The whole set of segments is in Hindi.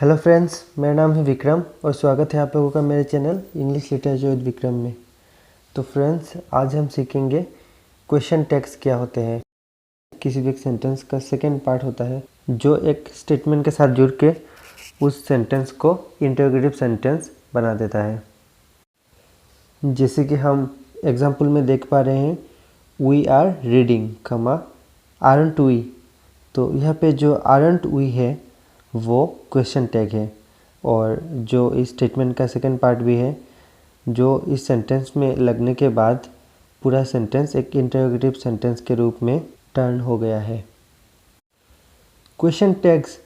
हेलो फ्रेंड्स, मेरा नाम है विक्रम और स्वागत है आप लोगों का मेरे channel English literature with Vikram में। तो फ्रेंड्स, आज हम सीखेंगे क्वेश्चन टैग्स क्या होते हैं। किसी भी एक सेंटेंस का सेकेंड पार्ट होता है जो एक स्टेटमेंट के साथ जुड़ के उस सेंटेंस को इंटरोगेटिव सेंटेंस बना देता है। जैसे कि हम एग्जाम्पल में देख पा रहे हैं, we are reading aren't we. तो यहाँ पे जो आरंट वी है वो क्वेश्चन टैग है, और जो इस स्टेटमेंट का सेकंड पार्ट भी है जो इस सेंटेंस में लगने के बाद पूरा सेंटेंस एक इंटरोगेटिव सेंटेंस के रूप में टर्न हो गया है। क्वेश्चन टैग्स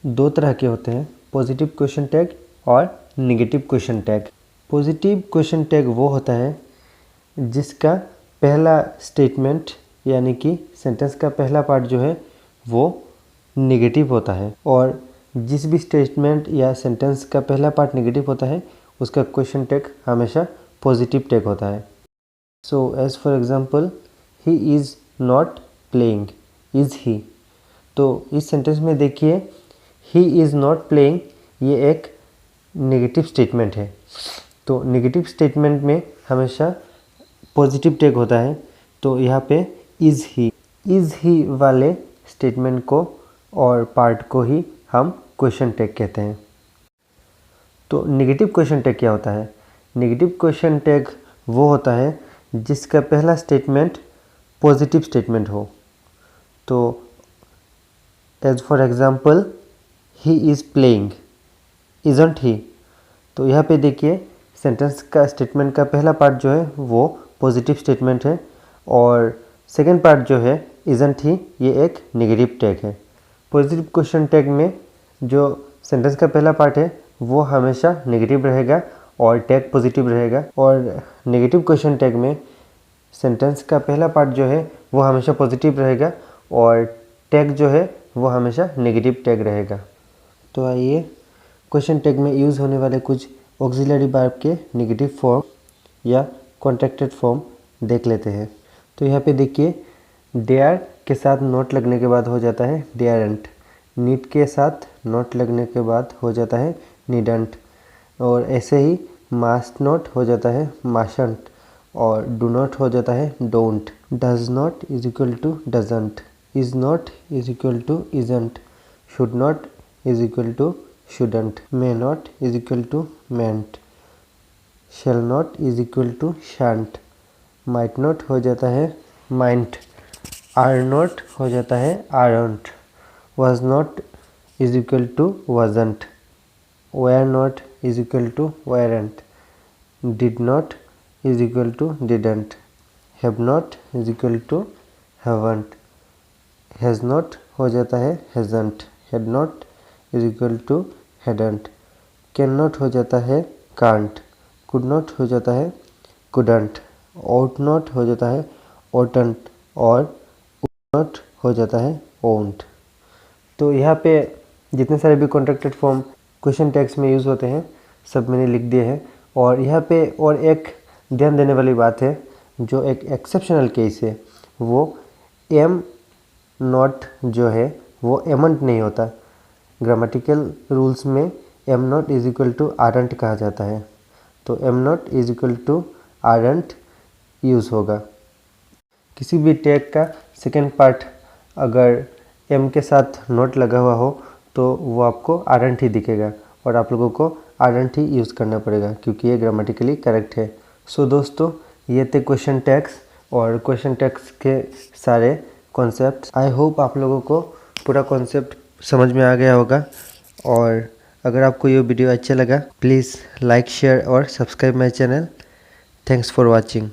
दो तरह के होते हैं, पॉजिटिव क्वेश्चन टैग और negative question tag. Positive question tag वो होता है जिसका पहला स्टेटमेंट यानी कि सेंटेंस का पहला पार्ट जो है वो नेगेटिव होता है, और जिस भी स्टेटमेंट या सेंटेंस का पहला पार्ट नेगेटिव होता है उसका क्वेश्चन टैग हमेशा पॉजिटिव टैग होता है। So as for example, he is not playing, is he. तो इस सेंटेंस में देखिए, ही इज़ नॉट प्लेइंग ये एक नेगेटिव स्टेटमेंट है। तो नेगेटिव स्टेटमेंट में हमेशा पॉजिटिव टैग होता है। तो यहाँ पे इज़ ही वाले स्टेटमेंट को और पार्ट को ही हम क्वेश्चन टैग कहते हैं। तो नेगेटिव क्वेश्चन टैग क्या होता है? नेगेटिव क्वेश्चन टैग वो होता है जिसका पहला स्टेटमेंट पॉजिटिव स्टेटमेंट हो। तो as for example, he is playing, isn't he. तो यहाँ पे देखिए, सेंटेंस का स्टेटमेंट का पहला पार्ट जो है वो पॉजिटिव स्टेटमेंट है, और सेकेंड पार्ट जो है इज़ंट ही, ये एक नेगेटिव टैग है। पॉजिटिव क्वेश्चन टैग में जो सेंटेंस का पहला पार्ट है वो हमेशा नेगेटिव रहेगा और टैग पॉजिटिव रहेगा, और नेगेटिव क्वेश्चन टैग में सेंटेंस का पहला पार्ट जो है वो हमेशा पॉजिटिव रहेगा और टैग जो है वो हमेशा नेगेटिव टैग रहेगा। तो आइए क्वेश्चन टैग में यूज़ होने वाले कुछ ऑक्सिलरी वर्ब के नेगेटिव फॉर्म या कॉन्ट्रैक्टेड फॉर्म देख लेते हैं। तो यहाँ पे देखिए, देयर के साथ नोट लगने के बाद हो जाता है देयरंट, नीड के साथ नोट लगने के बाद हो जाता है नीडंट, और ऐसे ही मास्ट नोट हो जाता है माशंट, और डू नॉट हो जाता है don't. Does not is equal to doesn't, is not is equal to isn't, should not is equal to shouldn't, may not is equal to mayn't, shall not is equal to shan't, might not हो जाता है माइंट, आर नॉट हो जाता है aren't, was not is equal to wasn't, were not is equal to weren't, did not is equal to didn't, have not is equal to haven't, has not हो जाता है hasn't, had not is equal to hadn't, cannot हो जाता है can't, could not हो जाता है couldn't, ought not हो जाता है oughtn't, और would not हो जाता है won't। तो यहाँ पे जितने सारे भी कॉन्ट्रैक्टेड फॉर्म क्वेश्चन टैग्स में यूज़ होते हैं सब मैंने लिख दिए हैं। और यहाँ पे और एक ध्यान देने वाली बात है, जो एक एक्सेप्शनल केस है, वो एम नॉट जो है वो एमंट नहीं होता। ग्रामेटिकल रूल्स में am not is equal to aren't कहा जाता है, तो am not is equal to aren't use होगा। किसी भी टैग का सेकेंड पार्ट अगर एम के साथ नोट लगा हुआ हो तो वो आपको आरंट ही दिखेगा, और आप लोगों को आरंट ही यूज़ करना पड़ेगा क्योंकि ये ग्रामेटिकली करेक्ट है। सो दोस्तों, ये थे क्वेश्चन टैग्स और क्वेश्चन टैग्स के सारे कॉन्सेप्ट। आई होप आप लोगों को पूरा कॉन्सेप्ट समझ में आ गया होगा, और अगर आपको ये वीडियो अच्छा लगा प्लीज़ लाइक, शेयर और subscribe my channel. Thanks for watching.